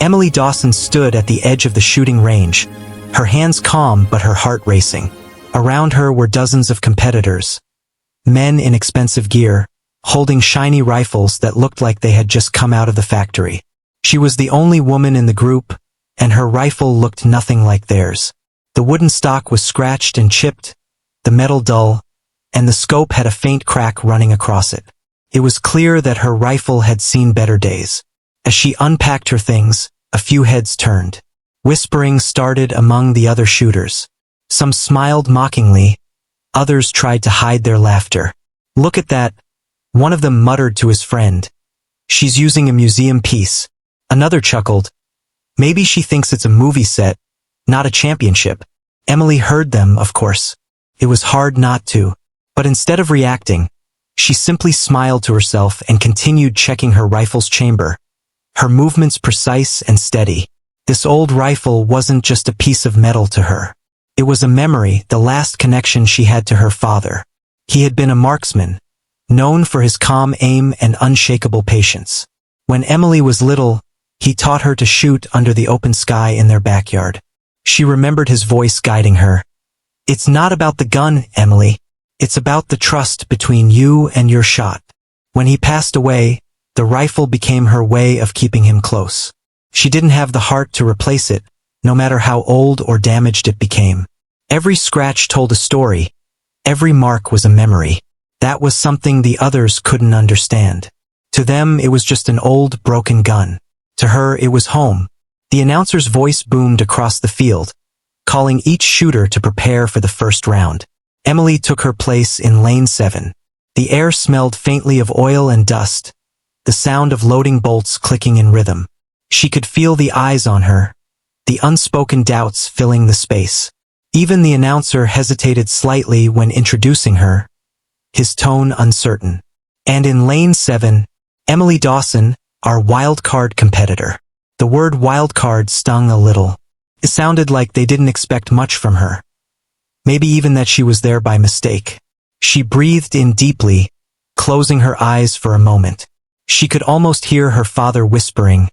Emily Dawson stood at the edge of the shooting range, her hands calm but her heart racing. Around her were dozens of competitors, men in expensive gear, holding shiny rifles that looked like they had just come out of the factory. She was the only woman in the group, and her rifle looked nothing like theirs. The wooden stock was scratched and chipped, the metal dull, and the scope had a faint crack running across it. It was clear that her rifle had seen better days. As she unpacked her things, a few heads turned. Whispering started among the other shooters. Some smiled mockingly, others tried to hide their laughter. "Look at that," one of them muttered to his friend. "She's using a museum piece." Another chuckled. "Maybe she thinks it's a movie set, not a championship." Emily heard them, of course. It was hard not to. But instead of reacting, she simply smiled to herself and continued checking her rifle's chamber, her movements precise and steady. This old rifle wasn't just a piece of metal to her. It was a memory, the last connection she had to her father. He had been a marksman, known for his calm aim and unshakable patience. When Emily was little, he taught her to shoot under the open sky in their backyard. She remembered his voice guiding her. "It's not about the gun, Emily. It's about the trust between you and your shot." When he passed away, the rifle became her way of keeping him close. She didn't have the heart to replace it, no matter how old or damaged it became. Every scratch told a story. Every mark was a memory. That was something the others couldn't understand. To them, it was just an old, broken gun. To her, it was home. The announcer's voice boomed across the field, calling each shooter to prepare for the first round. Emily took her place in lane 7. The air smelled faintly of oil and dust, the sound of loading bolts clicking in rhythm. She could feel the eyes on her, the unspoken doubts filling the space. Even the announcer hesitated slightly when introducing her, his tone uncertain. "And in lane 7, Emily Dawson, our wildcard competitor." The word wildcard stung a little. It sounded like they didn't expect much from her. Maybe even that she was there by mistake. She breathed in deeply, closing her eyes for a moment. She could almost hear her father whispering,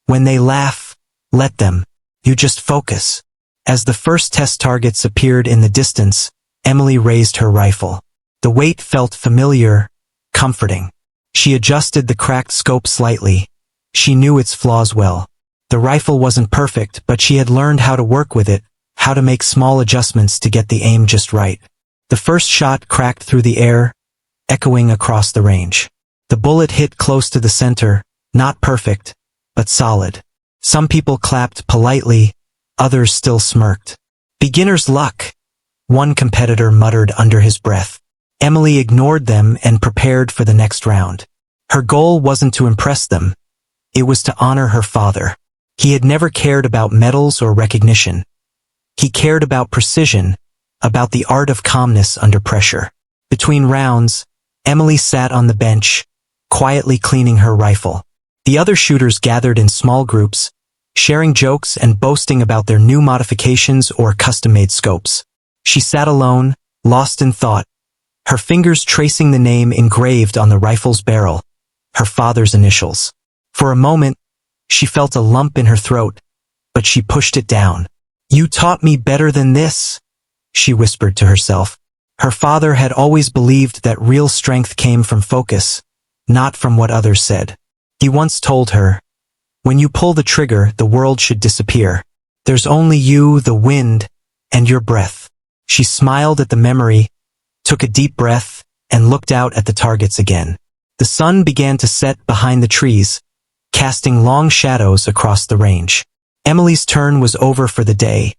"When they laugh, let them. You just focus." As the first test targets appeared in the distance, Emily raised her rifle. The weight felt familiar, comforting. She adjusted the cracked scope slightly. She knew its flaws well. The rifle wasn't perfect, but she had learned how to work with it, how to make small adjustments to get the aim just right. The first shot cracked through the air, echoing across the range. The bullet hit close to the center, not perfect, but solid. Some people clapped politely, others still smirked. "Beginner's luck," one competitor muttered under his breath. Emily ignored them and prepared for the next round. Her goal wasn't to impress them. It was to honor her father. He had never cared about medals or recognition. He cared about precision, about the art of calmness under pressure. Between rounds, Emily sat on the bench, quietly cleaning her rifle. The other shooters gathered in small groups, sharing jokes and boasting about their new modifications or custom-made scopes. She sat alone, lost in thought, her fingers tracing the name engraved on the rifle's barrel, her father's initials. For a moment, she felt a lump in her throat, but she pushed it down. "You taught me better than this," she whispered to herself. Her father had always believed that real strength came from focus, not from what others said. He once told her, "When you pull the trigger, the world should disappear. There's only you, the wind, and your breath." She smiled at the memory, took a deep breath, and looked out at the targets again. The sun began to set behind the trees, casting long shadows across the range. Emily's turn was over for the day,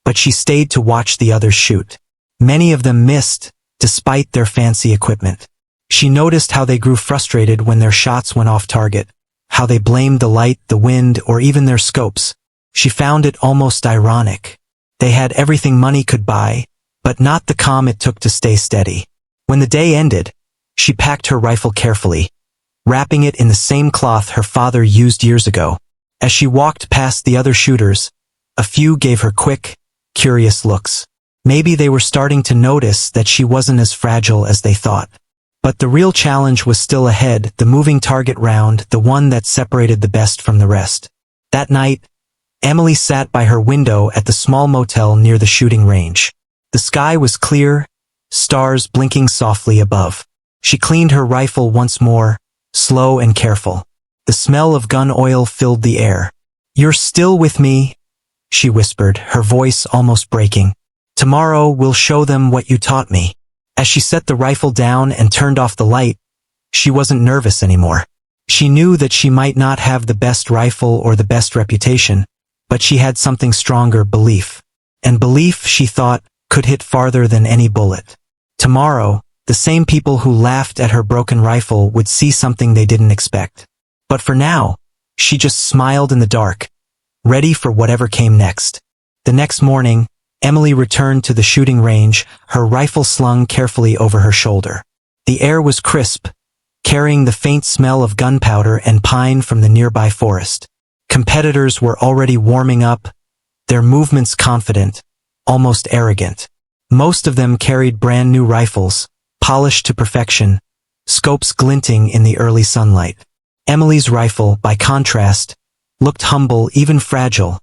but she stayed to watch the others shoot. Many of them missed, despite their fancy equipment. She noticed how they grew frustrated when their shots went off target, how they blamed the light, the wind, or even their scopes. She found it almost ironic. They had everything money could buy, but not the calm it took to stay steady. When the day ended, she packed her rifle carefully, wrapping it in the same cloth her father used years ago. As she walked past the other shooters, a few gave her quick, curious looks. Maybe they were starting to notice that she wasn't as fragile as they thought. But the real challenge was still ahead, the moving target round, the one that separated the best from the rest. That night, Emily sat by her window at the small motel near the shooting range. The sky was clear, stars blinking softly above. She cleaned her rifle once more, slow and careful. The smell of gun oil filled the air. "You're still with me," she whispered, her voice almost breaking. "Tomorrow we'll show them what you taught me." As she set the rifle down and turned off the light, she wasn't nervous anymore. She knew that she might not have the best rifle or the best reputation, but she had something stronger: belief. And belief, she thought, could hit farther than any bullet. Tomorrow, the same people who laughed at her broken rifle would see something they didn't expect. But for now, she just smiled in the dark, ready for whatever came next. The next morning, Emily returned to the shooting range, her rifle slung carefully over her shoulder. The air was crisp, carrying the faint smell of gunpowder and pine from the nearby forest. Competitors were already warming up, their movements confident, almost arrogant. Most of them carried brand new rifles, polished to perfection, scopes glinting in the early sunlight. Emily's rifle, by contrast, looked humble, even fragile,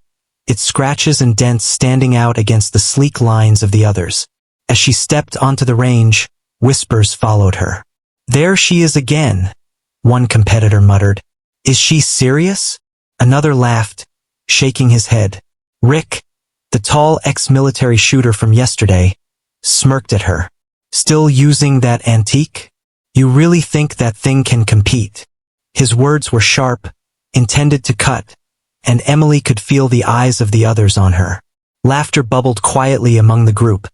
its scratches and dents standing out against the sleek lines of the others. As she stepped onto the range, whispers followed her. "There she is again," one competitor muttered. "Is she serious?" Another laughed, shaking his head. Rick, the tall ex-military shooter from yesterday, smirked at her. "Still using that antique? You really think that thing can compete?" His words were sharp, intended to cut, and Emily could feel the eyes of the others on her. Laughter bubbled quietly among the group,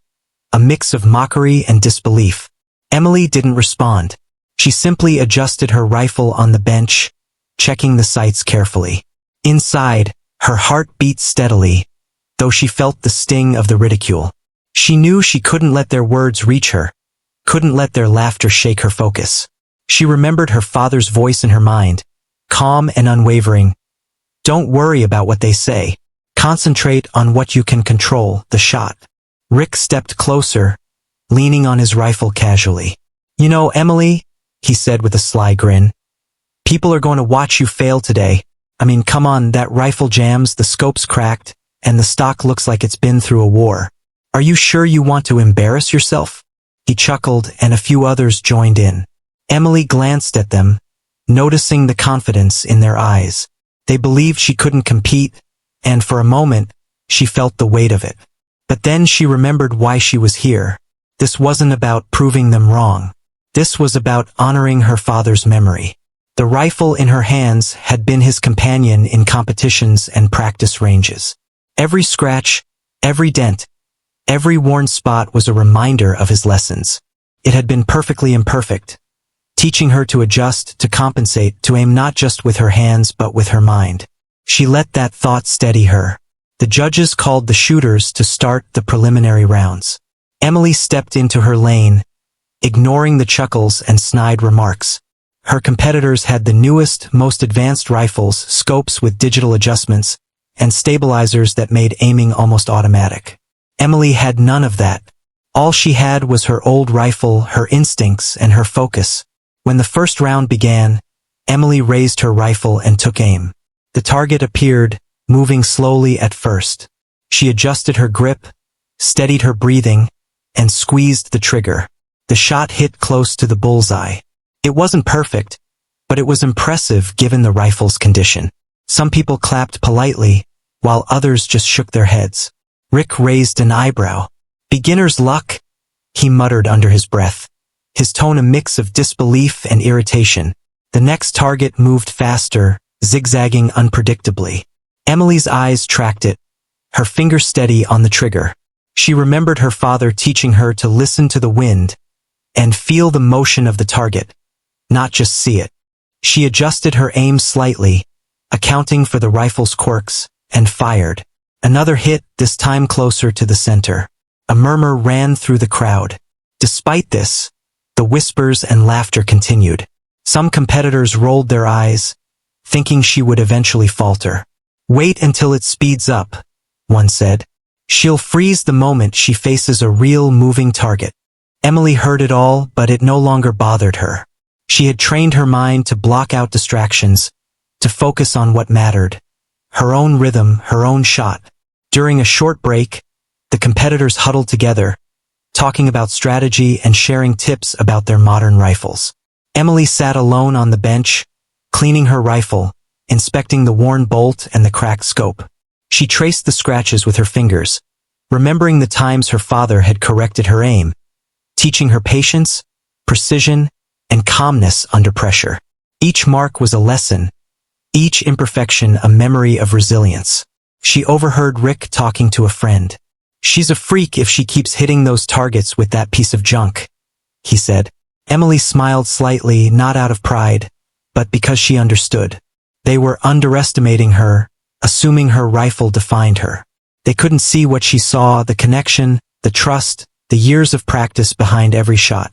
a mix of mockery and disbelief. Emily didn't respond. She simply adjusted her rifle on the bench, checking the sights carefully. Inside, her heart beat steadily, though she felt the sting of the ridicule. She knew she couldn't let their words reach her, couldn't let their laughter shake her focus. She remembered her father's voice in her mind, calm and unwavering. "Don't worry about what they say. Concentrate on what you can control, the shot." Rick stepped closer, leaning on his rifle casually. "You know, Emily," he said with a sly grin, "people are going to watch you fail today. I mean, come on, that rifle jams, the scope's cracked, and the stock looks like it's been through a war. Are you sure you want to embarrass yourself?" He chuckled, and a few others joined in. Emily glanced at them, noticing the confidence in their eyes. They believed she couldn't compete, and for a moment, she felt the weight of it. But then she remembered why she was here. This wasn't about proving them wrong. This was about honoring her father's memory. The rifle in her hands had been his companion in competitions and practice ranges. Every scratch, every dent, every worn spot was a reminder of his lessons. It had been perfectly imperfect, teaching her to adjust, to compensate, to aim not just with her hands but with her mind. She let that thought steady her. The judges called the shooters to start the preliminary rounds. Emily stepped into her lane, ignoring the chuckles and snide remarks. Her competitors had the newest, most advanced rifles, scopes with digital adjustments, and stabilizers that made aiming almost automatic. Emily had none of that. All she had was her old rifle, her instincts, and her focus. When the first round began, Emily raised her rifle and took aim. The target appeared, moving slowly at first. She adjusted her grip, steadied her breathing, and squeezed the trigger. The shot hit close to the bullseye. It wasn't perfect, but it was impressive given the rifle's condition. Some people clapped politely, while others just shook their heads. Rick raised an eyebrow. "Beginner's luck," he muttered under his breath, his tone a mix of disbelief and irritation. The next target moved faster, zigzagging unpredictably. Emily's eyes tracked it, her finger steady on the trigger. She remembered her father teaching her to listen to the wind and feel the motion of the target, not just see it. She adjusted her aim slightly, accounting for the rifle's quirks, and fired. Another hit, this time closer to the center. A murmur ran through the crowd. Despite this, the whispers and laughter continued. Some competitors rolled their eyes, thinking she would eventually falter. "Wait until it speeds up," one said. "She'll freeze the moment she faces a real moving target." Emily heard it all, but it no longer bothered her. She had trained her mind to block out distractions, to focus on what mattered. her own rhythm, her own shot. During a short break, the competitors huddled together, talking about strategy and sharing tips about their modern rifles. Emily sat alone on the bench, cleaning her rifle, inspecting the worn bolt and the cracked scope. She traced the scratches with her fingers, remembering the times her father had corrected her aim, teaching her patience, precision, and calmness under pressure. Each mark was a lesson, each imperfection a memory of resilience. She overheard Rick talking to a friend. "She's a freak if she keeps hitting those targets with that piece of junk," he said. Emily smiled slightly, not out of pride, but because she understood. They were underestimating her, assuming her rifle defined her. They couldn't see what she saw, the connection, the trust, the years of practice behind every shot.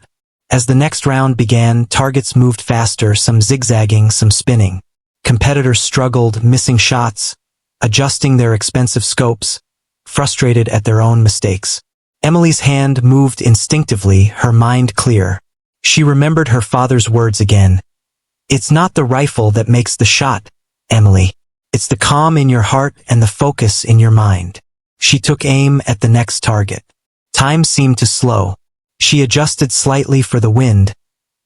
As the next round began, targets moved faster, some zigzagging, some spinning. Competitors struggled, missing shots, adjusting their expensive scopes, frustrated at their own mistakes. Emily's hand moved instinctively, her mind clear. She remembered her father's words again. "It's not the rifle that makes the shot, Emily. It's the calm in your heart and the focus in your mind." She took aim at the next target. Time seemed to slow. She adjusted slightly for the wind,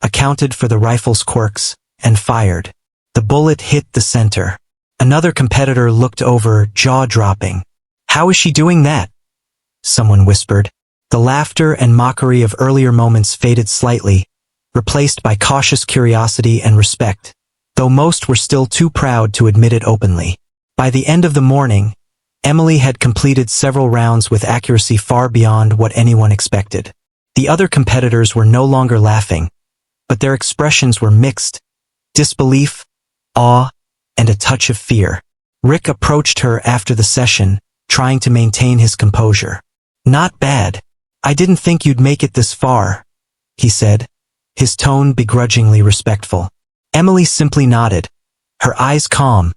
accounted for the rifle's quirks, and fired. The bullet hit the center. Another competitor looked over, jaw-dropping. "How is she doing that?" someone whispered. The laughter and mockery of earlier moments faded slightly, replaced by cautious curiosity and respect, though most were still too proud to admit it openly. By the end of the morning, Emily had completed several rounds with accuracy far beyond what anyone expected. The other competitors were no longer laughing, but their expressions were mixed: disbelief, awe, and a touch of fear. Rick approached her after the session, trying to maintain his composure. "Not bad. I didn't think you'd make it this far," he said, his tone begrudgingly respectful. Emily simply nodded, her eyes calm,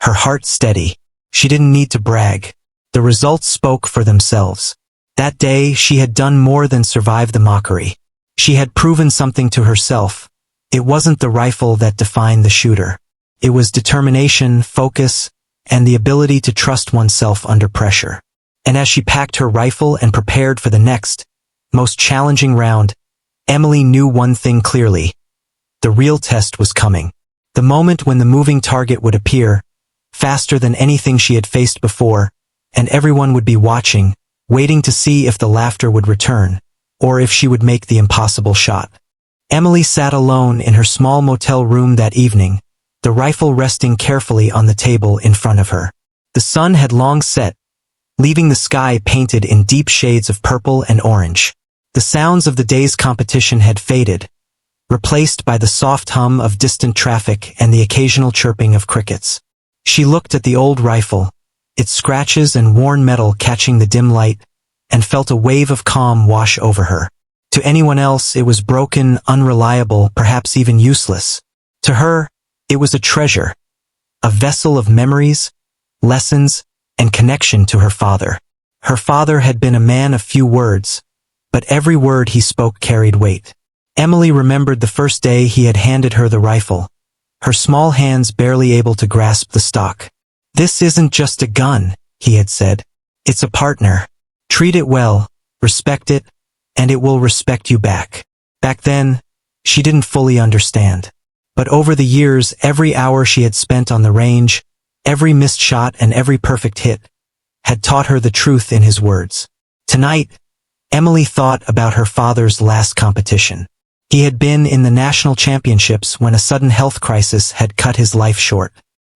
her heart steady. She didn't need to brag. The results spoke for themselves. That day, she had done more than survive the mockery. She had proven something to herself. It wasn't the rifle that defined the shooter. It was determination, focus, and the ability to trust oneself under pressure. And as she packed her rifle and prepared for the next, most challenging round, Emily knew one thing clearly. The real test was coming. The moment when the moving target would appear, faster than anything she had faced before, and everyone would be watching, waiting to see if the laughter would return, or if she would make the impossible shot. Emily sat alone in her small motel room that evening, the rifle resting carefully on the table in front of her. The sun had long set, leaving the sky painted in deep shades of purple and orange. The sounds of the day's competition had faded, replaced by the soft hum of distant traffic and the occasional chirping of crickets. She looked at the old rifle, its scratches and worn metal catching the dim light, and felt a wave of calm wash over her. To anyone else, it was broken, unreliable, perhaps even useless. To her, it was a treasure, a vessel of memories, lessons, and connection to her father. Her father had been a man of few words, but every word he spoke carried weight. Emily remembered the first day he had handed her the rifle, her small hands barely able to grasp the stock. "This isn't just a gun," he had said. "It's a partner. Treat it well, respect it, and it will respect you back." Back then, she didn't fully understand. But over the years, every hour she had spent on the range, every missed shot and every perfect hit, had taught her the truth in his words. Tonight, Emily thought about her father's last competition. He had been in the national championships when a sudden health crisis had cut his life short.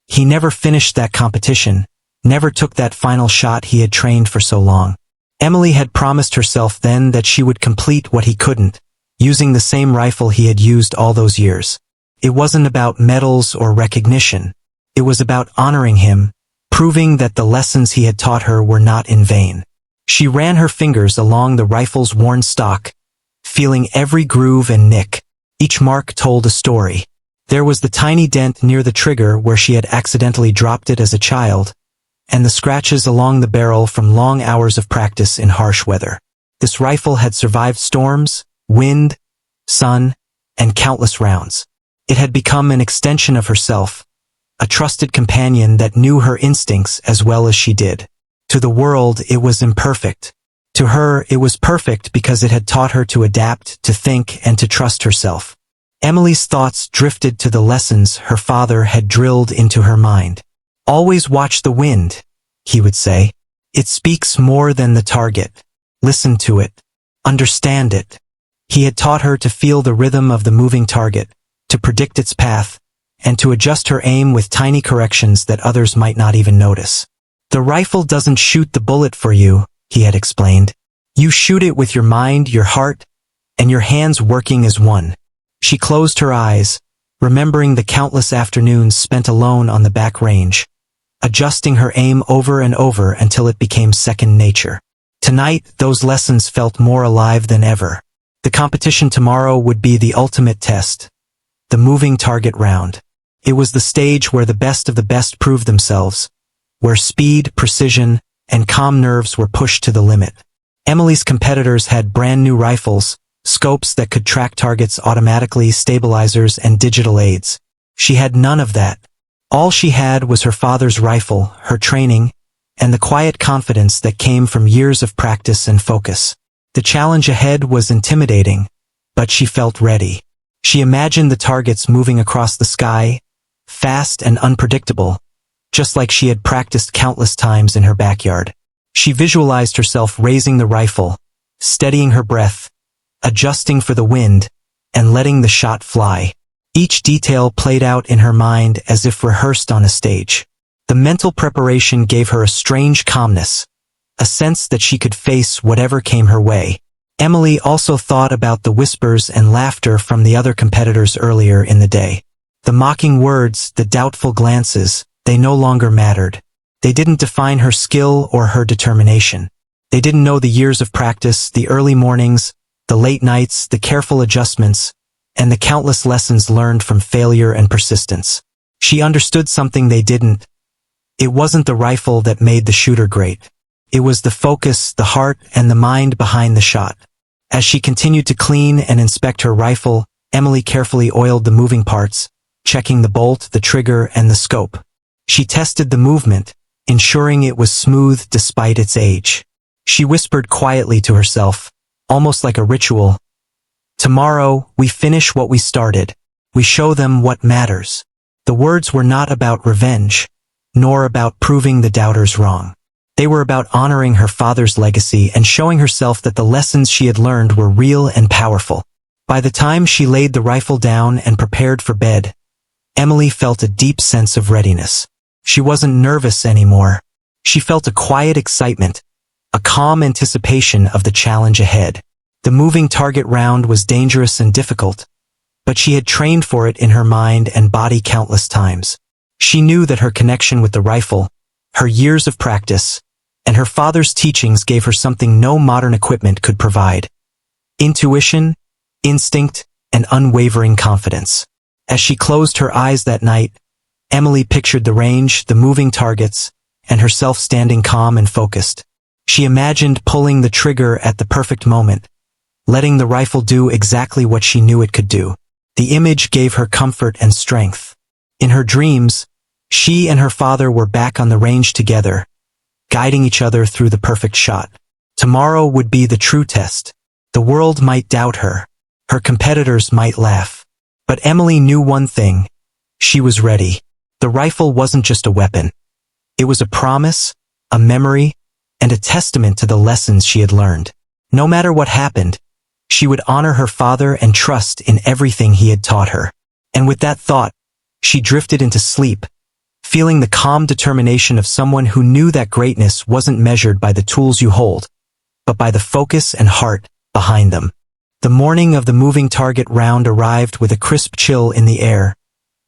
He never finished that competition, never took that final shot he had trained for so long. Emily had promised herself then that she would complete what he couldn't, using the same rifle he had used all those years. It wasn't about medals or recognition. It was about honoring him, proving that the lessons he had taught her were not in vain. She ran her fingers along the rifle's worn stock, feeling every groove and nick. Each mark told a story. There was the tiny dent near the trigger where she had accidentally dropped it as a child, and the scratches along the barrel from long hours of practice in harsh weather. This rifle had survived storms, wind, sun, and countless rounds. It had become an extension of herself, a trusted companion that knew her instincts as well as she did. To the world, it was imperfect. To her, it was perfect because it had taught her to adapt, to think, and to trust herself. Emily's thoughts drifted to the lessons her father had drilled into her mind. "Always watch the wind," he would say. "It speaks more than the target. Listen to it. Understand it." He had taught her to feel the rhythm of the moving target, to predict its path, and to adjust her aim with tiny corrections that others might not even notice. "The rifle doesn't shoot the bullet for you," he had explained. "You shoot it with your mind, your heart, and your hands working as one." She closed her eyes, remembering the countless afternoons spent alone on the back range, adjusting her aim over and over until it became second nature. Tonight, those lessons felt more alive than ever. The competition tomorrow would be the ultimate test, the moving target round. It was the stage where the best of the best proved themselves, where speed, precision, and calm nerves were pushed to the limit. Emily's competitors had brand new rifles, scopes that could track targets automatically, stabilizers, and digital aids. She had none of that. All she had was her father's rifle, her training, and the quiet confidence that came from years of practice and focus. The challenge ahead was intimidating, but she felt ready. She imagined the targets moving across the sky, fast and unpredictable, just like she had practiced countless times in her backyard. She visualized herself raising the rifle, steadying her breath, adjusting for the wind, and letting the shot fly. Each detail played out in her mind as if rehearsed on a stage. The mental preparation gave her a strange calmness, a sense that she could face whatever came her way. Emily also thought about the whispers and laughter from the other competitors earlier in the day. The mocking words, the doubtful glances, they no longer mattered. They didn't define her skill or her determination. They didn't know the years of practice, the early mornings, the late nights, the careful adjustments, and the countless lessons learned from failure and persistence. She understood something they didn't. It wasn't the rifle that made the shooter great. It was the focus, the heart, and the mind behind the shot. As she continued to clean and inspect her rifle, Emily carefully oiled the moving parts, checking the bolt, the trigger, and the scope. She tested the movement, ensuring it was smooth despite its age. She whispered quietly to herself, almost like a ritual, "Tomorrow, we finish what we started. We show them what matters." The words were not about revenge, nor about proving the doubters wrong. They were about honoring her father's legacy and showing herself that the lessons she had learned were real and powerful. By the time she laid the rifle down and prepared for bed, Emily felt a deep sense of readiness. She wasn't nervous anymore. She felt a quiet excitement, a calm anticipation of the challenge ahead. The moving target round was dangerous and difficult, but she had trained for it in her mind and body countless times. She knew that her connection with the rifle, her years of practice, and her father's teachings gave her something no modern equipment could provide: intuition, instinct, and unwavering confidence. As she closed her eyes that night, Emily pictured the range, the moving targets, and herself standing calm and focused. She imagined pulling the trigger at the perfect moment, letting the rifle do exactly what she knew it could do. The image gave her comfort and strength. In her dreams, she and her father were back on the range together, guiding each other through the perfect shot. Tomorrow would be the true test. The world might doubt her. Her competitors might laugh. But Emily knew one thing. She was ready. The rifle wasn't just a weapon. It was a promise, a memory, and a testament to the lessons she had learned. No matter what happened, she would honor her father and trust in everything he had taught her. And with that thought, she drifted into sleep, feeling the calm determination of someone who knew that greatness wasn't measured by the tools you hold, but by the focus and heart behind them. The morning of the moving target round arrived with a crisp chill in the air,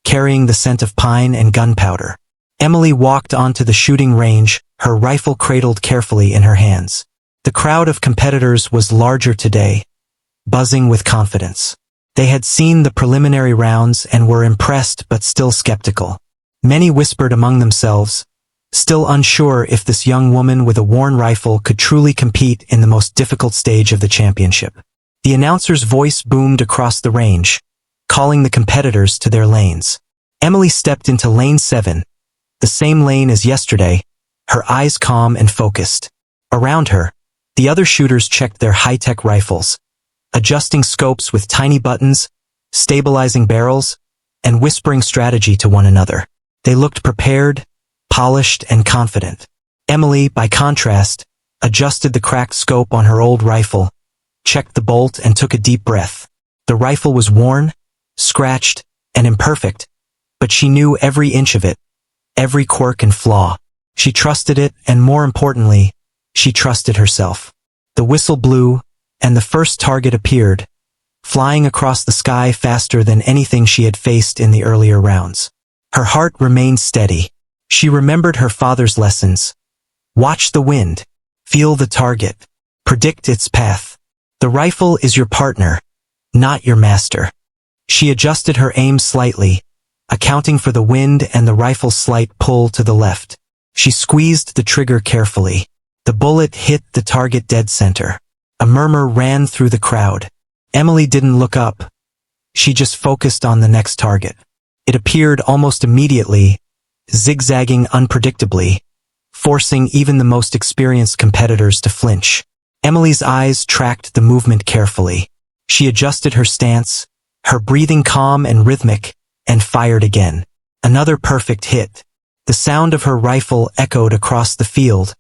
carrying the scent of pine and gunpowder. Emily walked onto the shooting range, her rifle cradled carefully in her hands. The crowd of competitors was larger today, buzzing with confidence. They had seen the preliminary rounds and were impressed but still skeptical. Many whispered among themselves, still unsure if this young woman with a worn rifle could truly compete in the most difficult stage of the championship. The announcer's voice boomed across the range, calling the competitors to their lanes. Emily stepped into lane 7, the same lane as yesterday, her eyes calm and focused. Around her, the other shooters checked their high-tech rifles, adjusting scopes with tiny buttons, stabilizing barrels, and whispering strategy to one another. They looked prepared, polished, and confident. Emily, by contrast, adjusted the cracked scope on her old rifle, checked the bolt, and took a deep breath. The rifle was worn, scratched, and imperfect, but she knew every inch of it, every quirk and flaw. She trusted it, and more importantly, she trusted herself. The whistle blew, and the first target appeared, flying across the sky faster than anything she had faced in the earlier rounds. Her heart remained steady. She remembered her father's lessons. Watch the wind. Feel the target. Predict its path. The rifle is your partner, not your master. She adjusted her aim slightly, accounting for the wind and the rifle's slight pull to the left. She squeezed the trigger carefully. The bullet hit the target dead center. A murmur ran through the crowd. Emily didn't look up. She just focused on the next target. It appeared almost immediately, zigzagging unpredictably, forcing even the most experienced competitors to flinch. Emily's eyes tracked the movement carefully. She adjusted her stance, her breathing calm and rhythmic, and fired again. Another perfect hit. The sound of her rifle echoed across the field,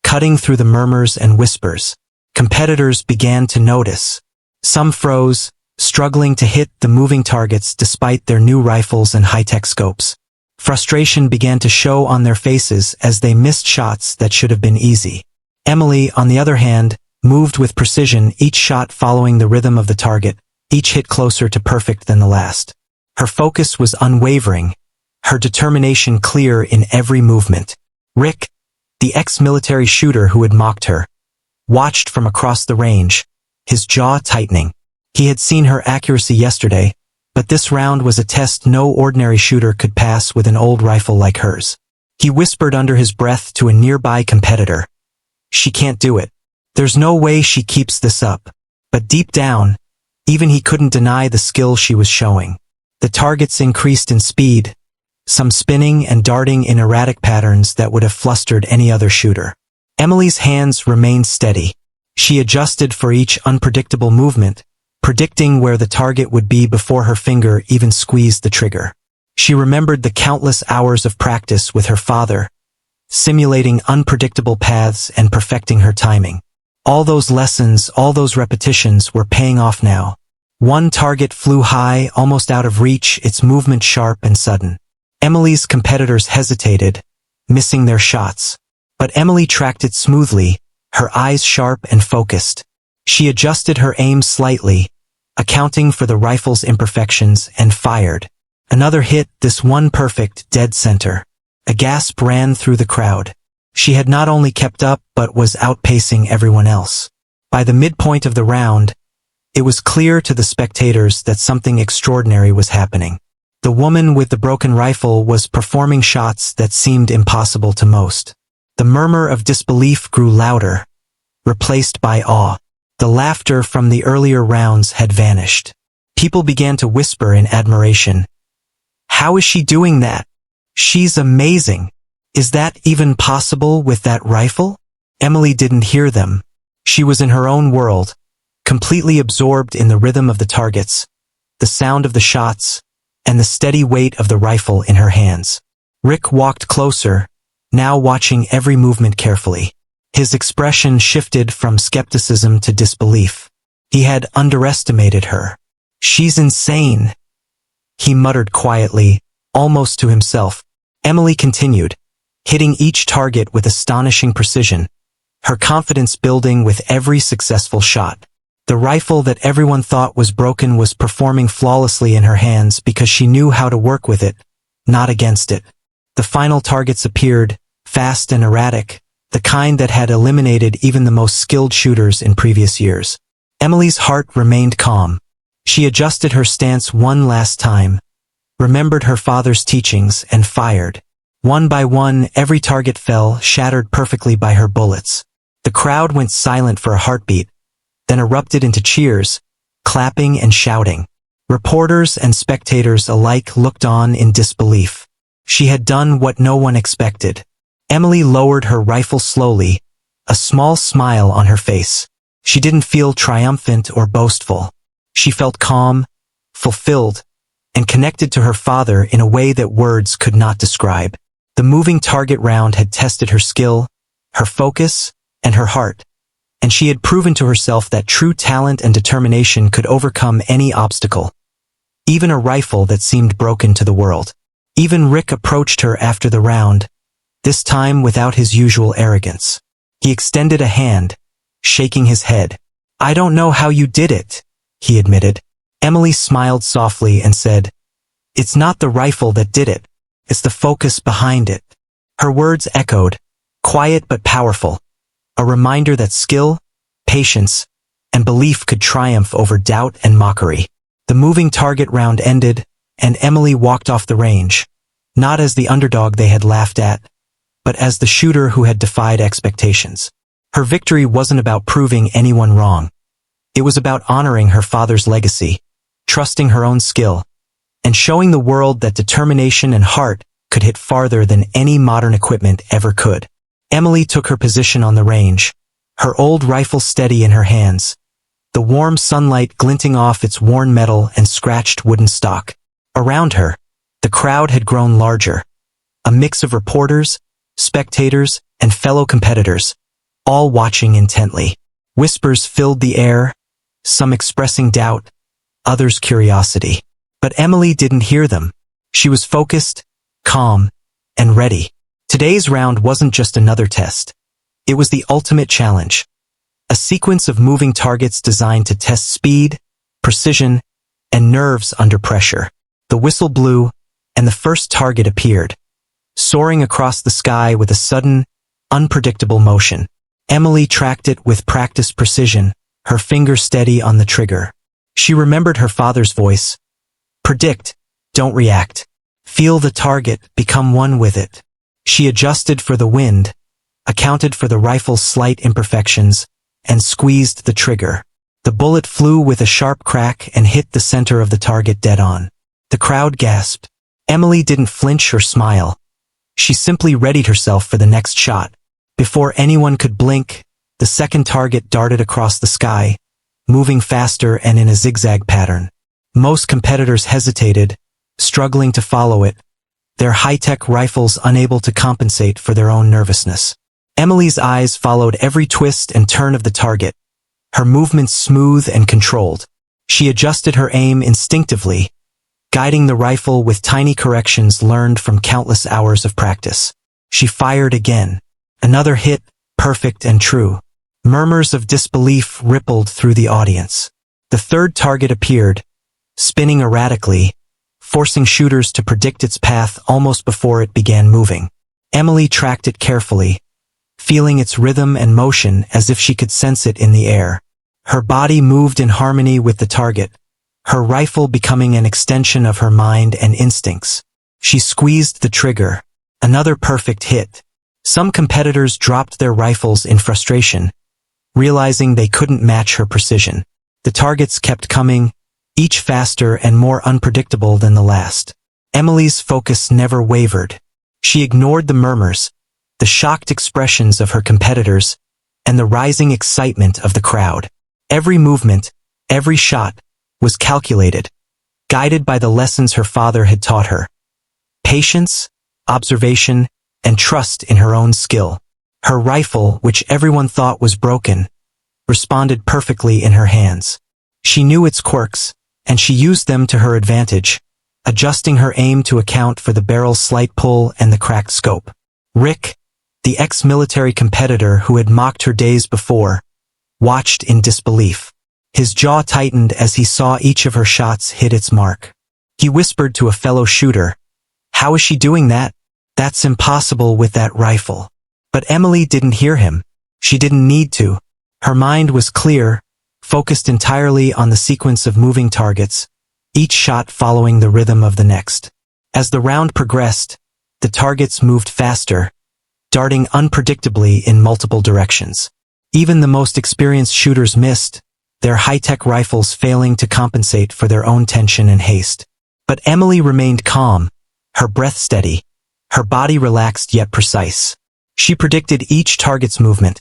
cutting through the murmurs and whispers. Competitors began to notice. Some froze, struggling to hit the moving targets despite their new rifles and high-tech scopes. Frustration began to show on their faces as they missed shots that should have been easy. Emily, on the other hand, moved with precision, each shot following the rhythm of the target, each hit closer to perfect than the last. Her focus was unwavering, her determination clear in every movement. Rick, the ex-military shooter who had mocked her, watched from across the range, his jaw tightening. He had seen her accuracy yesterday, but this round was a test no ordinary shooter could pass with an old rifle like hers. He whispered under his breath to a nearby competitor, "She can't do it. There's no way she keeps this up." But deep down, even he couldn't deny the skill she was showing. The targets increased in speed, some spinning and darting in erratic patterns that would have flustered any other shooter. Emily's hands remained steady. She adjusted for each unpredictable movement, predicting where the target would be before her finger even squeezed the trigger. She remembered the countless hours of practice with her father, simulating unpredictable paths and perfecting her timing. All those lessons, all those repetitions were paying off now. One target flew high, almost out of reach, its movement sharp and sudden. Emily's competitors hesitated, missing their shots. But Emily tracked it smoothly, her eyes sharp and focused. She adjusted her aim slightly, accounting for the rifle's imperfections, and fired. Another hit, this one perfect, dead center. A gasp ran through the crowd. She had not only kept up but was outpacing everyone else. By the midpoint of the round, it was clear to the spectators that something extraordinary was happening. The woman with the broken rifle was performing shots that seemed impossible to most. The murmur of disbelief grew louder, replaced by awe. The laughter from the earlier rounds had vanished. People began to whisper in admiration. "How is she doing that? She's amazing. Is that even possible with that rifle?" Emily didn't hear them. She was in her own world, completely absorbed in the rhythm of the targets, the sound of the shots, and the steady weight of the rifle in her hands. Rick walked closer, now watching every movement carefully. His expression shifted from skepticism to disbelief. He had underestimated her. "She's insane," he muttered quietly, almost to himself. Emily continued, hitting each target with astonishing precision, her confidence building with every successful shot. The rifle that everyone thought was broken was performing flawlessly in her hands because she knew how to work with it, not against it. The final targets appeared, fast and erratic, the kind that had eliminated even the most skilled shooters in previous years. Emily's heart remained calm. She adjusted her stance one last time, remembered her father's teachings, and fired. One by one, every target fell, shattered perfectly by her bullets. The crowd went silent for a heartbeat, then erupted into cheers, clapping and shouting. Reporters and spectators alike looked on in disbelief. She had done what no one expected. Emily lowered her rifle slowly, a small smile on her face. She didn't feel triumphant or boastful. She felt calm, fulfilled, and connected to her father in a way that words could not describe. The moving target round had tested her skill, her focus, and her heart, and she had proven to herself that true talent and determination could overcome any obstacle, even a rifle that seemed broken to the world. Even Rick approached her after the round, this time without his usual arrogance. He extended a hand, shaking his head. "I don't know how you did it," he admitted. Emily smiled softly and said, "It's not the rifle that did it. It's the focus behind it." Her words echoed, quiet but powerful, a reminder that skill, patience, and belief could triumph over doubt and mockery. The moving target round ended, and Emily walked off the range, not as the underdog they had laughed at, but as the shooter who had defied expectations. Her victory wasn't about proving anyone wrong. It was about honoring her father's legacy, trusting her own skill, and showing the world that determination and heart could hit farther than any modern equipment ever could. Emily took her position on the range, her old rifle steady in her hands, the warm sunlight glinting off its worn metal and scratched wooden stock. Around her, the crowd had grown larger, a mix of reporters, spectators, and fellow competitors, all watching intently. Whispers filled the air, some expressing doubt, others curiosity. But Emily didn't hear them. She was focused, calm, and ready. Today's round wasn't just another test. It was the ultimate challenge. A sequence of moving targets designed to test speed, precision, and nerves under pressure. The whistle blew, and the first target appeared, soaring across the sky with a sudden, unpredictable motion. Emily tracked it with practiced precision, her finger steady on the trigger. She remembered her father's voice. "Predict, don't react. Feel the target, become one with it." She adjusted for the wind, accounted for the rifle's slight imperfections, and squeezed the trigger. The bullet flew with a sharp crack and hit the center of the target dead on. The crowd gasped. Emily didn't flinch or smile. She simply readied herself for the next shot. Before anyone could blink, the second target darted across the sky, moving faster and in a zigzag pattern. Most competitors hesitated, struggling to follow it, their high-tech rifles unable to compensate for their own nervousness. Emily's eyes followed every twist and turn of the target, her movements smooth and controlled. She adjusted her aim instinctively, guiding the rifle with tiny corrections learned from countless hours of practice. She fired again. Another hit, perfect and true. Murmurs of disbelief rippled through the audience. The third target appeared, spinning erratically, forcing shooters to predict its path almost before it began moving. Emily tracked it carefully, feeling its rhythm and motion as if she could sense it in the air. Her body moved in harmony with the target, her rifle becoming an extension of her mind and instincts. She squeezed the trigger. Another perfect hit. Some competitors dropped their rifles in frustration, realizing they couldn't match her precision. The targets kept coming, each faster and more unpredictable than the last. Emily's focus never wavered. She ignored the murmurs, the shocked expressions of her competitors, and the rising excitement of the crowd. Every movement, every shot, was calculated, guided by the lessons her father had taught her. Patience, observation, and trust in her own skill. Her rifle, which everyone thought was broken, responded perfectly in her hands. She knew its quirks, and she used them to her advantage, adjusting her aim to account for the barrel's slight pull and the cracked scope. Rick, the ex-military competitor who had mocked her days before, watched in disbelief. His jaw tightened as he saw each of her shots hit its mark. He whispered to a fellow shooter, "How is she doing that? That's impossible with that rifle." But Emily didn't hear him. She didn't need to. Her mind was clear, focused entirely on the sequence of moving targets, each shot following the rhythm of the next. As the round progressed, the targets moved faster, darting unpredictably in multiple directions. Even the most experienced shooters missed, their high-tech rifles failing to compensate for their own tension and haste. But Emily remained calm, her breath steady, her body relaxed yet precise. She predicted each target's movement,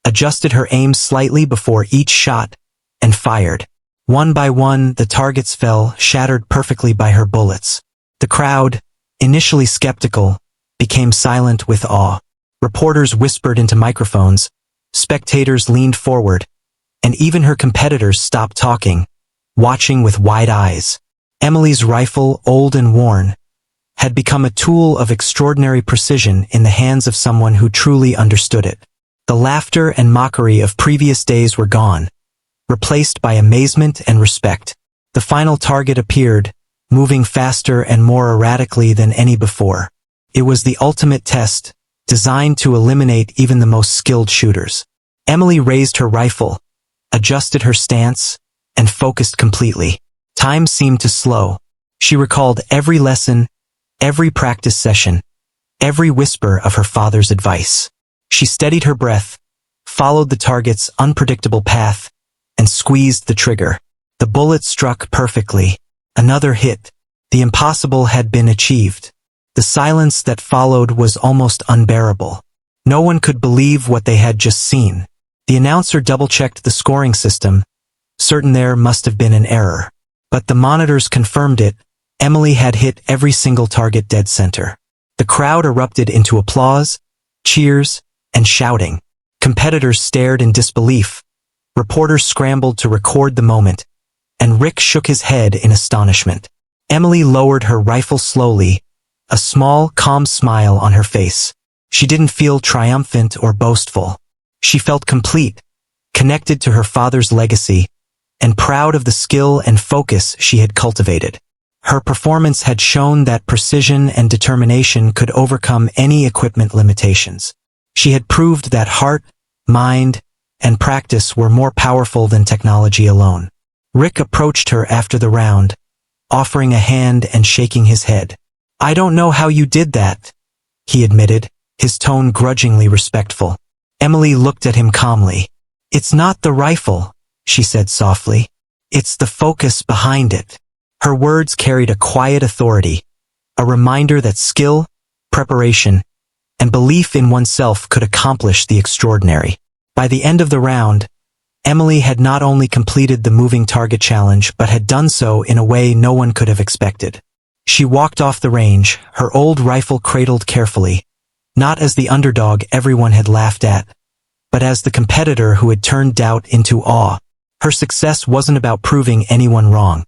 adjusted her aim slightly before each shot, and fired. One by one, the targets fell, shattered perfectly by her bullets. The crowd, initially skeptical, became silent with awe. Reporters whispered into microphones, spectators leaned forward, and even her competitors stopped talking, watching with wide eyes. Emily's rifle, old and worn, had become a tool of extraordinary precision in the hands of someone who truly understood it. The laughter and mockery of previous days were gone, replaced by amazement and respect. The final target appeared, moving faster and more erratically than any before. It was the ultimate test, designed to eliminate even the most skilled shooters. Emily raised her rifle, adjusted her stance, and focused completely. Time seemed to slow. She recalled every lesson, every practice session, every whisper of her father's advice. She steadied her breath, followed the target's unpredictable path, and squeezed the trigger. The bullet struck perfectly. Another hit. The impossible had been achieved. The silence that followed was almost unbearable. No one could believe what they had just seen. The announcer double-checked the scoring system, certain there must have been an error. But the monitors confirmed it. Emily had hit every single target dead center. The crowd erupted into applause, cheers, and shouting. Competitors stared in disbelief. Reporters scrambled to record the moment, and Rick shook his head in astonishment. Emily lowered her rifle slowly, a small, calm smile on her face. She didn't feel triumphant or boastful. She felt complete, connected to her father's legacy, and proud of the skill and focus she had cultivated. Her performance had shown that precision and determination could overcome any equipment limitations. She had proved that heart, mind, and practice were more powerful than technology alone. Rick approached her after the round, offering a hand and shaking his head. "I don't know how you did that," he admitted, his tone grudgingly respectful. Emily looked at him calmly. "It's not the rifle," she said softly. "It's the focus behind it." Her words carried a quiet authority, a reminder that skill, preparation, and belief in oneself could accomplish the extraordinary. By the end of the round, Emily had not only completed the moving target challenge but had done so in a way no one could have expected. She walked off the range, her old rifle cradled carefully, not as the underdog everyone had laughed at, but as the competitor who had turned doubt into awe. Her success wasn't about proving anyone wrong.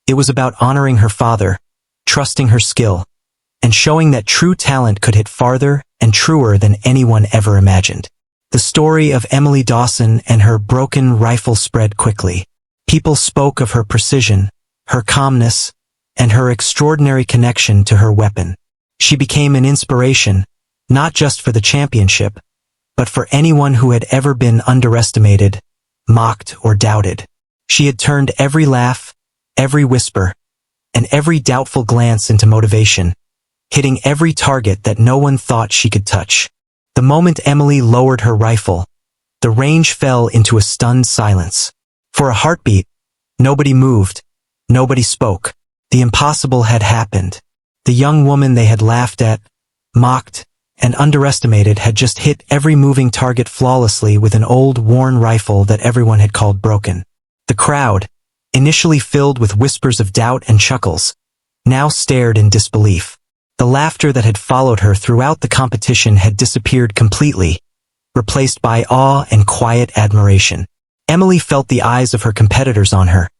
It was about honoring her father, trusting her skill, and showing that true talent could hit farther and truer than anyone ever imagined. The story of Emily Dawson and her broken rifle spread quickly. People spoke of her precision, her calmness, and her extraordinary connection to her weapon. She became an inspiration, not just for the championship, but for anyone who had ever been underestimated, mocked, or doubted. She had turned every laugh, every whisper, and every doubtful glance into motivation, hitting every target that no one thought she could touch. The moment Emily lowered her rifle, the range fell into a stunned silence. For a heartbeat, nobody moved, nobody spoke. The impossible had happened. The young woman they had laughed at, mocked, and underestimated had just hit every moving target flawlessly with an old, worn rifle that everyone had called broken. The crowd, initially filled with whispers of doubt and chuckles, now stared in disbelief. The laughter that had followed her throughout the competition had disappeared completely, replaced by awe and quiet admiration. Emily felt the eyes of her competitors on her,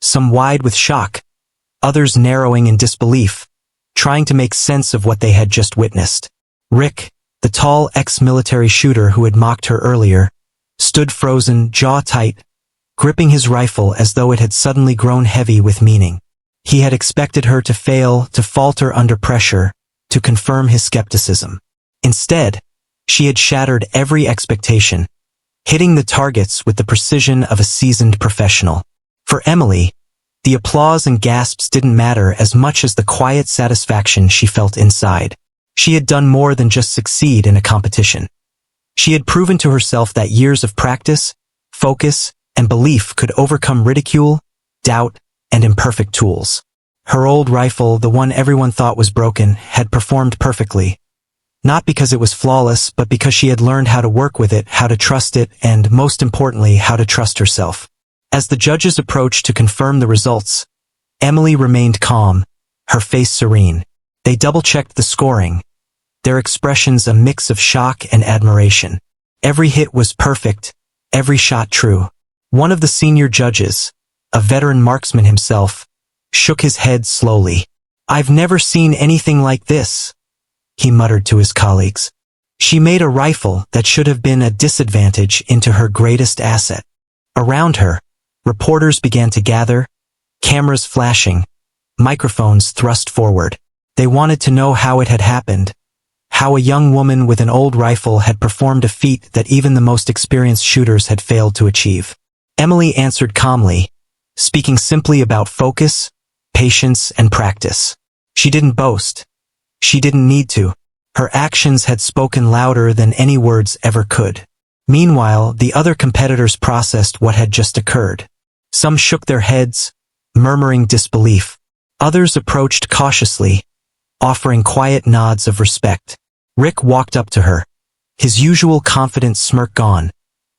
some wide with shock, others narrowing in disbelief, trying to make sense of what they had just witnessed. Rick, the tall ex-military shooter who had mocked her earlier, stood frozen, jaw tight, gripping his rifle as though it had suddenly grown heavy with meaning. He had expected her to fail, to falter under pressure, to confirm his skepticism. Instead, she had shattered every expectation, hitting the targets with the precision of a seasoned professional. For Emily, the applause and gasps didn't matter as much as the quiet satisfaction she felt inside. She had done more than just succeed in a competition. She had proven to herself that years of practice, focus, and belief could overcome ridicule, doubt, and imperfect tools. Her old rifle, the one everyone thought was broken, had performed perfectly. Not because it was flawless, but because she had learned how to work with it, how to trust it, and, most importantly, how to trust herself. As the judges approached to confirm the results, Emily remained calm, her face serene. They double-checked the scoring, their expressions a mix of shock and admiration. Every hit was perfect, every shot true. One of the senior judges, a veteran marksman himself, shook his head slowly. "I've never seen anything like this," he muttered to his colleagues. She made a rifle that should have been a disadvantage into her greatest asset. Around her, reporters began to gather, cameras flashing, microphones thrust forward. They wanted to know how it had happened, how a young woman with an old rifle had performed a feat that even the most experienced shooters had failed to achieve. Emily answered calmly, speaking simply about focus, patience, and practice. She didn't boast. She didn't need to. Her actions had spoken louder than any words ever could. Meanwhile, the other competitors processed what had just occurred. Some shook their heads, murmuring disbelief. Others approached cautiously, offering quiet nods of respect. Rick walked up to her, his usual confident smirk gone,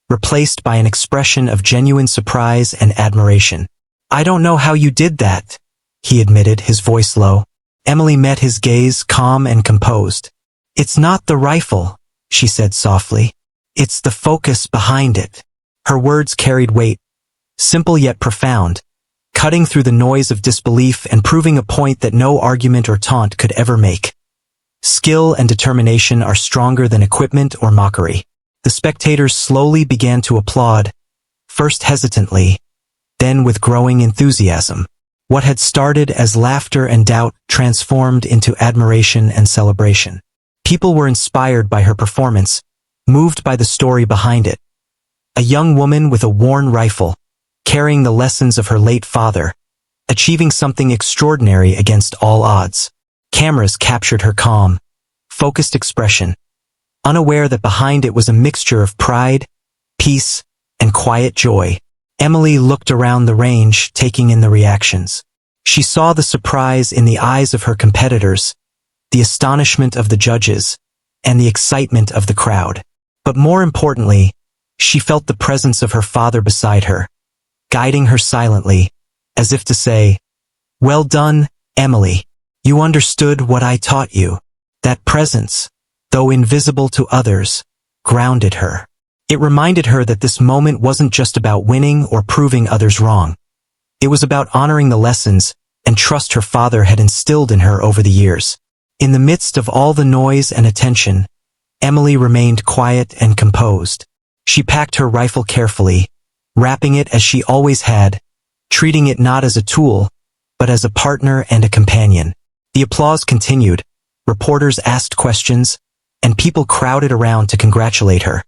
replaced by an expression of genuine surprise and admiration. "I don't know how you did that," he admitted, his voice low. Emily met his gaze, calm and composed. "It's not the rifle," she said softly. "It's the focus behind it." Her words carried weight, simple yet profound, cutting through the noise of disbelief and proving a point that no argument or taunt could ever make. Skill and determination are stronger than equipment or mockery. The spectators slowly began to applaud, first hesitantly, then with growing enthusiasm. What had started as laughter and doubt transformed into admiration and celebration. People were inspired by her performance, moved by the story behind it. A young woman with a worn rifle, carrying the lessons of her late father, achieving something extraordinary against all odds. Cameras captured her calm, focused expression, unaware that behind it was a mixture of pride, peace, and quiet joy. Emily looked around the range, taking in the reactions. She saw the surprise in the eyes of her competitors, the astonishment of the judges, and the excitement of the crowd. But more importantly, she felt the presence of her father beside her, guiding her silently, as if to say, "Well done, Emily. You understood what I taught you." That presence, though invisible to others, grounded her. It reminded her that this moment wasn't just about winning or proving others wrong. It was about honoring the lessons and trust her father had instilled in her over the years. In the midst of all the noise and attention, Emily remained quiet and composed. She packed her rifle carefully, wrapping it as she always had, treating it not as a tool, but as a partner and a companion. The applause continued, reporters asked questions, and people crowded around to congratulate her.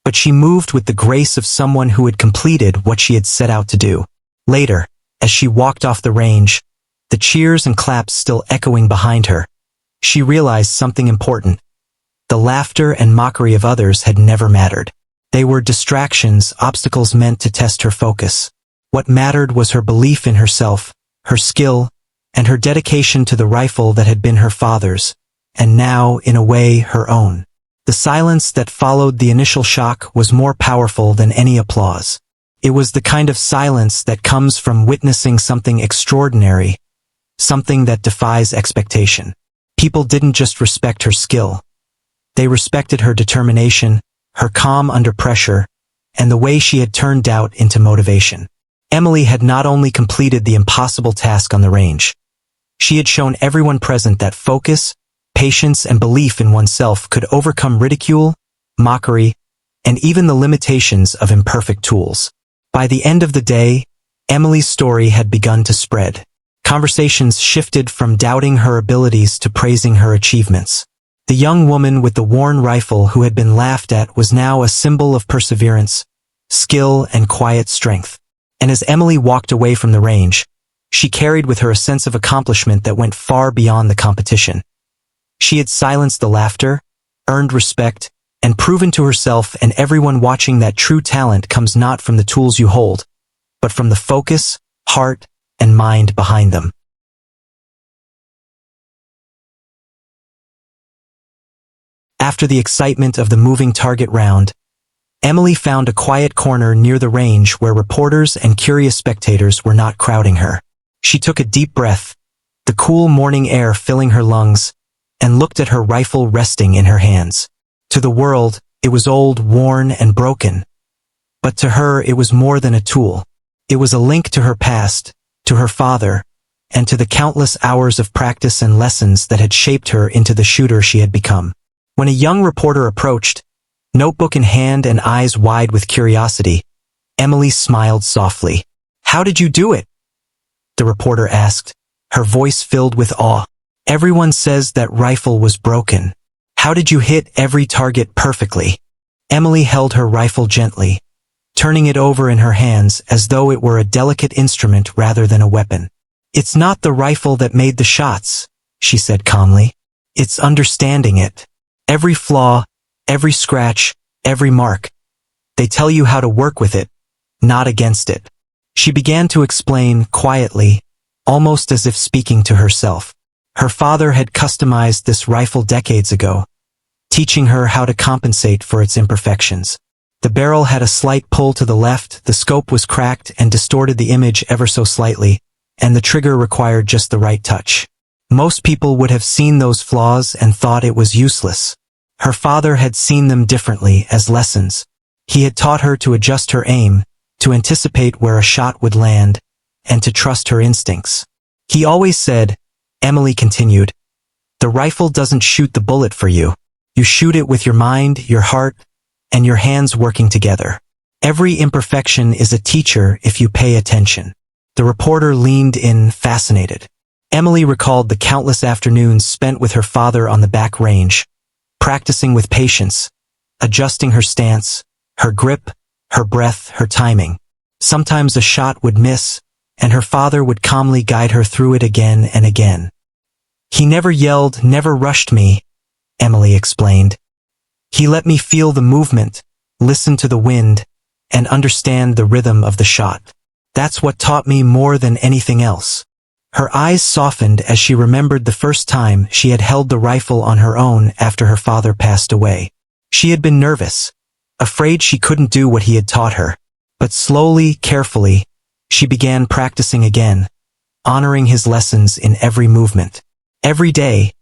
But she moved with the grace of someone who had completed what she had set out to do. Later, as she walked off the range, the cheers and claps still echoing behind her, she realized something important. The laughter and mockery of others had never mattered. They were distractions, obstacles meant to test her focus. What mattered was her belief in herself, her skill, and her dedication to the rifle that had been her father's, and now, in a way, her own. The silence that followed the initial shock was more powerful than any applause. It was the kind of silence that comes from witnessing something extraordinary, something that defies expectation. People didn't just respect her skill. They respected her determination, her calm under pressure, and the way she had turned doubt into motivation. Emily had not only completed the impossible task on the range, she had shown everyone present that focus, patience, and belief in oneself could overcome ridicule, mockery, and even the limitations of imperfect tools. By the end of the day, Emily's story had begun to spread. Conversations shifted from doubting her abilities to praising her achievements. The young woman with the worn rifle who had been laughed at was now a symbol of perseverance, skill, and quiet strength. And as Emily walked away from the range, she carried with her a sense of accomplishment that went far beyond the competition. She had silenced the laughter, earned respect, and proven to herself and everyone watching that true talent comes not from the tools you hold, but from the focus, heart, and mind behind them. After the excitement of the moving target round, Emily found a quiet corner near the range where reporters and curious spectators were not crowding her. She took a deep breath, the cool morning air filling her lungs, and looked at her rifle resting in her hands. To the world, it was old, worn, and broken. But to her, it was more than a tool. It was a link to her past, to her father, and to the countless hours of practice and lessons that had shaped her into the shooter she had become. When a young reporter approached, notebook in hand and eyes wide with curiosity, Emily smiled softly. "How did you do it?" the reporter asked, her voice filled with awe. "Everyone says that rifle was broken. How did you hit every target perfectly?" Emily held her rifle gently, turning it over in her hands as though it were a delicate instrument rather than a weapon. "It's not the rifle that made the shots," she said calmly. "It's understanding it. Every flaw, every scratch, every mark. They tell you how to work with it, not against it." She began to explain quietly, almost as if speaking to herself. Her father had customized this rifle decades ago, teaching her how to compensate for its imperfections. The barrel had a slight pull to the left, the scope was cracked and distorted the image ever so slightly, and the trigger required just the right touch. Most people would have seen those flaws and thought it was useless. Her father had seen them differently, as lessons. He had taught her to adjust her aim, to anticipate where a shot would land, and to trust her instincts. He always said, Emily continued, "The rifle doesn't shoot the bullet for you. You shoot it with your mind, your heart, and your hands working together. Every imperfection is a teacher if you pay attention." The reporter leaned in, fascinated. Emily recalled the countless afternoons spent with her father on the back range, practicing with patience, adjusting her stance, her grip, her breath, her timing. Sometimes a shot would miss, and her father would calmly guide her through it again and again. "He never yelled, never rushed me," Emily explained. "He let me feel the movement, listen to the wind, and understand the rhythm of the shot. That's what taught me more than anything else." Her eyes softened as she remembered the first time she had held the rifle on her own after her father passed away. She had been nervous, afraid she couldn't do what he had taught her. But slowly, carefully, she began practicing again, honoring his lessons in every movement. Every day,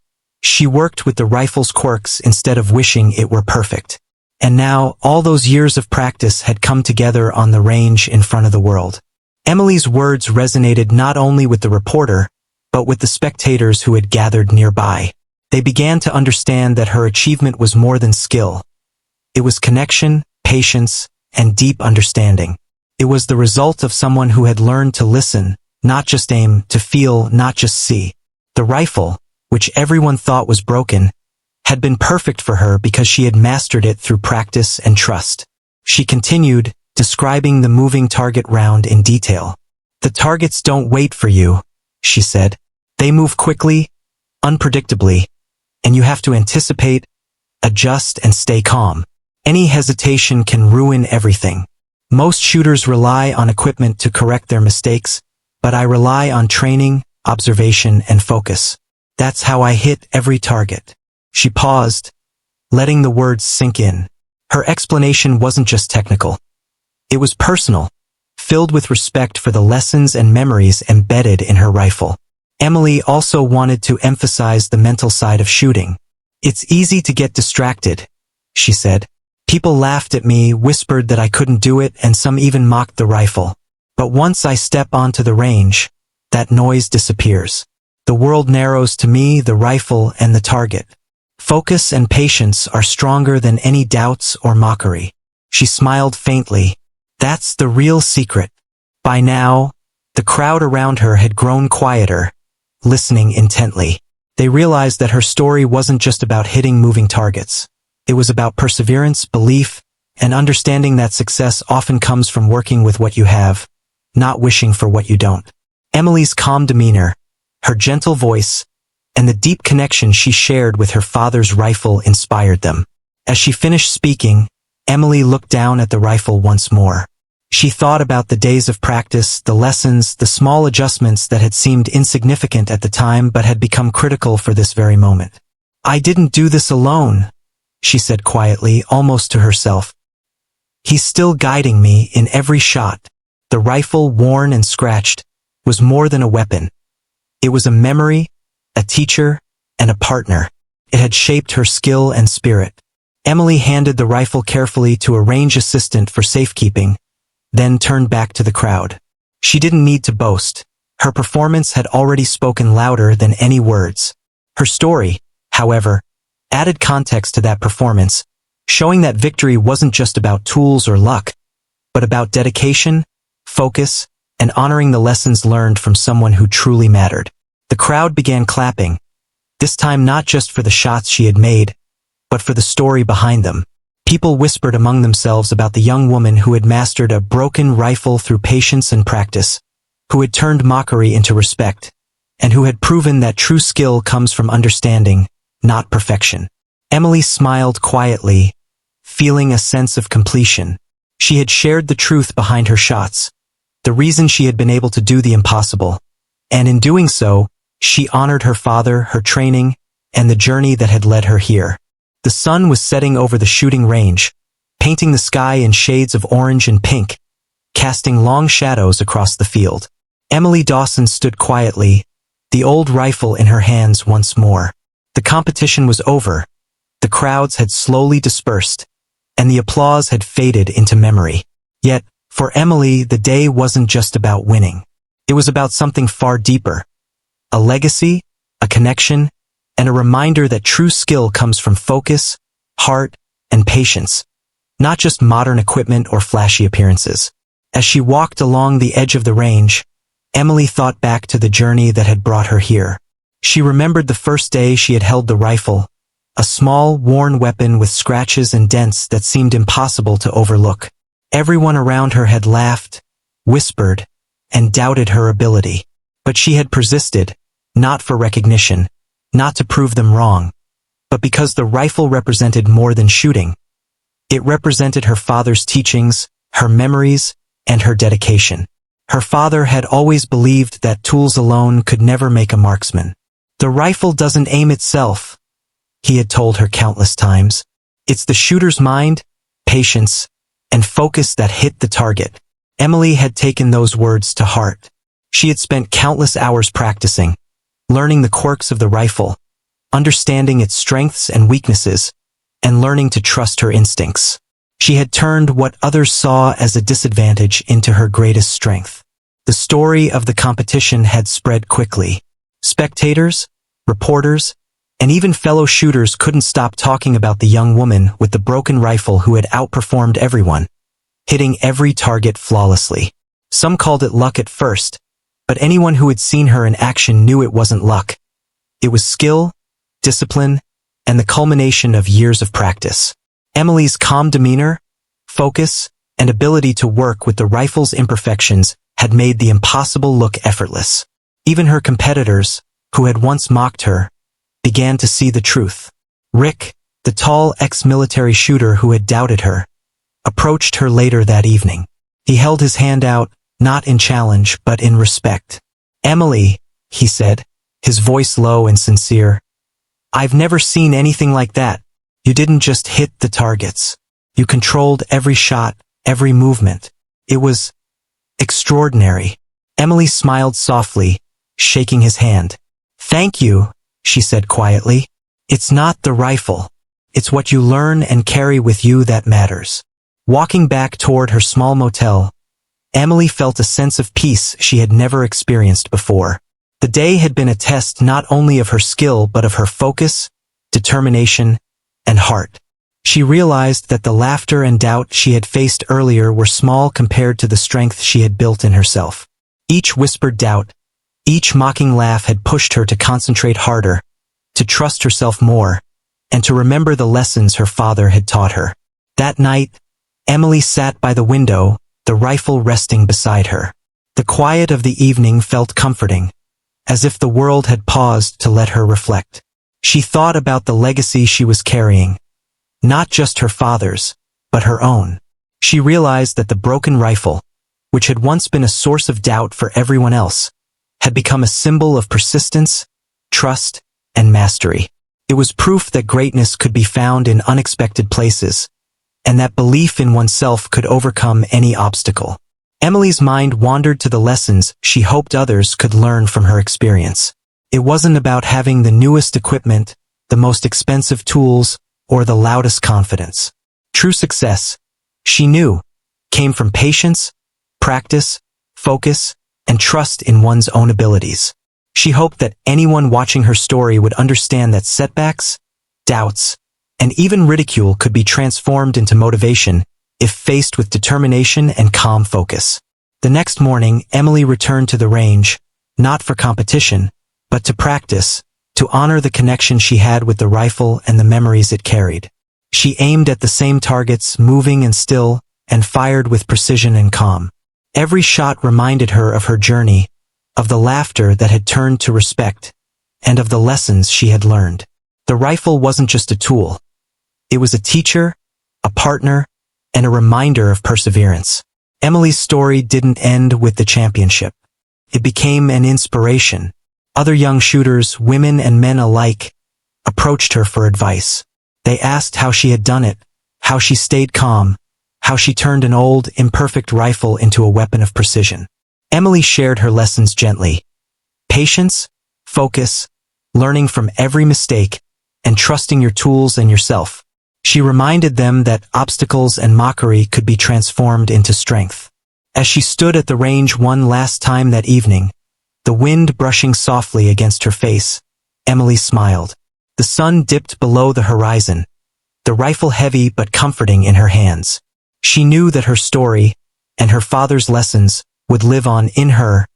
she worked with the rifle's quirks instead of wishing it were perfect. And now, all those years of practice had come together on the range in front of the world. Emily's words resonated not only with the reporter, but with the spectators who had gathered nearby. They began to understand that her achievement was more than skill. It was connection, patience, and deep understanding. It was the result of someone who had learned to listen, not just aim, to feel, not just see. The rifle, which everyone thought was broken, had been perfect for her because she had mastered it through practice and trust. She continued, describing the moving target round in detail. "The targets don't wait for you," she said. "They move quickly, unpredictably, and you have to anticipate, adjust, and stay calm. Any hesitation can ruin everything. Most shooters rely on equipment to correct their mistakes, but I rely on training, observation, and focus. That's how I hit every target." She paused, letting the words sink in. Her explanation wasn't just technical. It was personal, filled with respect for the lessons and memories embedded in her rifle. Emily also wanted to emphasize the mental side of shooting. "It's easy to get distracted," she said. "People laughed at me, whispered that I couldn't do it, and some even mocked the rifle. But once I step onto the range, that noise disappears. The world narrows to me, the rifle, and the target. Focus and patience are stronger than any doubts or mockery." She smiled faintly. "That's the real secret." By now, the crowd around her had grown quieter, listening intently. They realized that her story wasn't just about hitting moving targets. It was about perseverance, belief, and understanding that success often comes from working with what you have, not wishing for what you don't. Emily's calm demeanor, her gentle voice, and the deep connection she shared with her father's rifle inspired them. As she finished speaking, Emily looked down at the rifle once more. She thought about the days of practice, the lessons, the small adjustments that had seemed insignificant at the time but had become critical for this very moment. "I didn't do this alone," she said quietly, almost to herself. "He's still guiding me in every shot." The rifle, worn and scratched, was more than a weapon. It was a memory, a teacher, and a partner. It had shaped her skill and spirit. Emily handed the rifle carefully to a range assistant for safekeeping, then turned back to the crowd. She didn't need to boast. Her performance had already spoken louder than any words. Her story, however, added context to that performance, showing that victory wasn't just about tools or luck, but about dedication, focus, and honoring the lessons learned from someone who truly mattered. The crowd began clapping, this time not just for the shots she had made, but for the story behind them. People whispered among themselves about the young woman who had mastered a broken rifle through patience and practice, who had turned mockery into respect, and who had proven that true skill comes from understanding, not perfection. Emily smiled quietly, feeling a sense of completion. She had shared the truth behind her shots, the reason she had been able to do the impossible, and in doing so, she honored her father, her training, and the journey that had led her here. The sun was setting over the shooting range, painting the sky in shades of orange and pink, casting long shadows across the field. Emily Dawson stood quietly, the old rifle in her hands once more. The competition was over, the crowds had slowly dispersed, and the applause had faded into memory. Yet, for Emily, the day wasn't just about winning. It was about something far deeper. A legacy, a connection, and a reminder that true skill comes from focus, heart, and patience, not just modern equipment or flashy appearances. As she walked along the edge of the range, Emily thought back to the journey that had brought her here. She remembered the first day she had held the rifle, a small, worn weapon with scratches and dents that seemed impossible to overlook. Everyone around her had laughed, whispered, and doubted her ability. But she had persisted, not for recognition, not to prove them wrong, but because the rifle represented more than shooting. It represented her father's teachings, her memories, and her dedication. Her father had always believed that tools alone could never make a marksman. "The rifle doesn't aim itself," he had told her countless times. "It's the shooter's mind, patience, and focus that hit the target." Emily had taken those words to heart. She had spent countless hours practicing, learning the quirks of the rifle, understanding its strengths and weaknesses, and learning to trust her instincts. She had turned what others saw as a disadvantage into her greatest strength. The story of the competition had spread quickly. Spectators, reporters, and even fellow shooters couldn't stop talking about the young woman with the broken rifle who had outperformed everyone, hitting every target flawlessly. Some called it luck at first, but anyone who had seen her in action knew it wasn't luck. It was skill, discipline, and the culmination of years of practice. Emily's calm demeanor, focus, and ability to work with the rifle's imperfections had made the impossible look effortless. Even her competitors, who had once mocked her, began to see the truth. Rick, the tall ex-military shooter who had doubted her, approached her later that evening. He held his hand out, not in challenge but in respect. "Emily," he said, his voice low and sincere, "I've never seen anything like that. You didn't just hit the targets. You controlled every shot, every movement. It was extraordinary." Emily smiled softly, shaking his hand. "Thank you," she said quietly. "It's not the rifle. It's what you learn and carry with you that matters." Walking back toward her small motel, Emily felt a sense of peace she had never experienced before. The day had been a test not only of her skill but of her focus, determination, and heart. She realized that the laughter and doubt she had faced earlier were small compared to the strength she had built in herself. Each whispered doubt, each mocking laugh had pushed her to concentrate harder, to trust herself more, and to remember the lessons her father had taught her. That night, Emily sat by the window, the rifle resting beside her. The quiet of the evening felt comforting, as if the world had paused to let her reflect. She thought about the legacy she was carrying, not just her father's, but her own. She realized that the broken rifle, which had once been a source of doubt for everyone else, had become a symbol of persistence, trust, and mastery. It was proof that greatness could be found in unexpected places, and that belief in oneself could overcome any obstacle. Emily's mind wandered to the lessons she hoped others could learn from her experience. It wasn't about having the newest equipment, the most expensive tools, or the loudest confidence. True success, she knew, came from patience, practice, focus, and trust in one's own abilities. She hoped that anyone watching her story would understand that setbacks, doubts, and even ridicule could be transformed into motivation if faced with determination and calm focus. The next morning, Emily returned to the range, not for competition, but to practice, to honor the connection she had with the rifle and the memories it carried. She aimed at the same targets, moving and still, and fired with precision and calm. Every shot reminded her of her journey, of the laughter that had turned to respect, and of the lessons she had learned. The rifle wasn't just a tool. It was a teacher, a partner, and a reminder of perseverance. Emily's story didn't end with the championship. It became an inspiration. Other young shooters, women and men alike, approached her for advice. They asked how she had done it, how she stayed calm, how she turned an old, imperfect rifle into a weapon of precision. Emily shared her lessons gently. Patience, focus, learning from every mistake, and trusting your tools and yourself. She reminded them that obstacles and mockery could be transformed into strength. As she stood at the range one last time that evening, the wind brushing softly against her face, Emily smiled. The sun dipped below the horizon, the rifle heavy but comforting in her hands. She knew that her story, and her father's lessons, would live on in her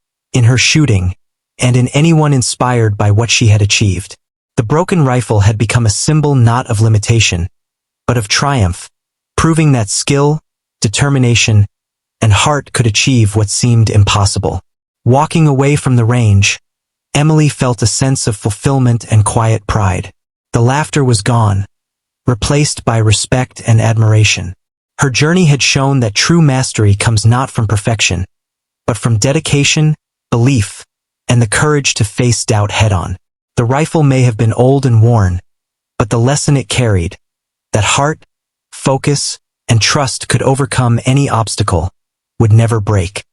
shooting, and in anyone inspired by what she had achieved. The broken rifle had become a symbol not of limitation, but of triumph, proving that skill, determination, and heart could achieve what seemed impossible. Walking away from the range, Emily felt a sense of fulfillment and quiet pride. The laughter was gone, replaced by respect and admiration. Her journey had shown that true mastery comes not from perfection, but from dedication, belief, and the courage to face doubt head-on. The rifle may have been old and worn, but the lesson it carried, that heart, focus, and trust could overcome any obstacle, would never break.